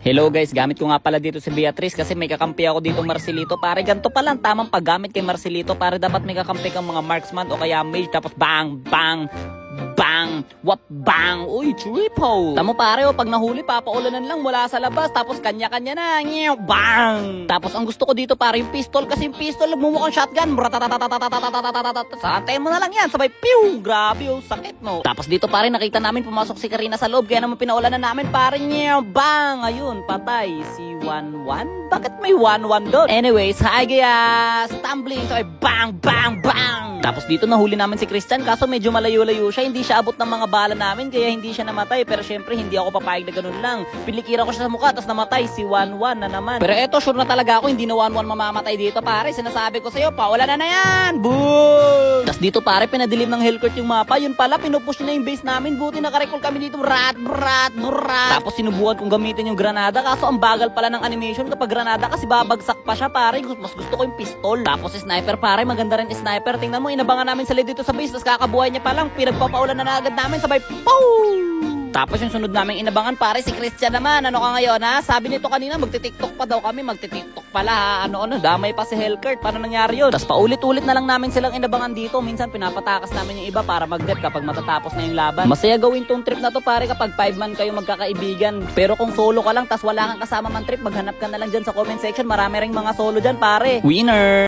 Hello guys, gamit ko nga pala dito si Beatrice kasi may kakampi ako dito Marcelito. Pare, ganito pala ang tamang paggamit kay Marcelito. Pare, dapat may kakampi kang mga marksman o kaya mage. Tapos bang, bang, bang, wap, bang. Uy, triple. Tamo pare, pag nahuli, papaulanan lang mula sa labas. Tapos kanya-kanya na. Nyew, bang. Tapos ang gusto ko dito pare, yung pistol. Kasi yung pistol, nagmumukhang shotgun. Santay mo na lang yan. Sabay, pew. Grabe, sakit no. Tapos dito pare, nakita namin pumasok si Karina sa loob. Kaya naman pinaulanan namin pare. Nyew, bang. Ayun, patay. Si 1-1? Bakit may 1-1 doon? Anyways, hi guys. Tumbling. Sabay, bang, bang, bang. Tapos dito nahuli namin si Christian. Kaso medyo malayo-layo siya. Hindi siya abot ng mga bala namin kaya hindi siya namatay. Pero syempre hindi ako papayag na ganun lang. Pilikira ko siya sa mukha tapos namatay si 1-1 na naman. Pero eto sure na talaga ako hindi na 1-1 mamamatay dito pare. Sinasabi ko sa'yo, wala na yan. Boom! Tapos dito pare pinadilim ng Hellcourt yung mapa. Yun pala pinupush na yung base namin. Buti nakarecall kami dito. Rat. Tapos sinubukan kong gamitin yung granada. Kaso ang bagal pala ng animation kapag granada kasi babagsak pa siya pare. Mas gusto ko yung pistol. Tapos si sniper pare, maganda rin sniper. Tingnan mo, inabangan namin sila dito sa base. Tapos kakabuhay niya pa lang. Pinagpapaulan na agad namin. Sabay, pow! Tapos yung sunod naming inabangan pare, si Christian naman. Ano ka ngayon ha? Sabi nito kanina, magti-tiktok pa daw kami. Magti-tiktok pala ha. Ano, damay pa si Hellcourt. Paano nangyari yun? Tapos paulit-ulit na lang namin silang inabangan dito. Minsan pinapatakas namin yung iba para mag-death kapag matatapos na yung laban. Masaya gawin tong trip na to pare kapag 5 man kayo magkakaibigan. Pero kung solo ka lang, tas wala kang kasama man trip, maghanap ka na lang dyan sa comment section. Marami ring mga solo dyan pare. Winner!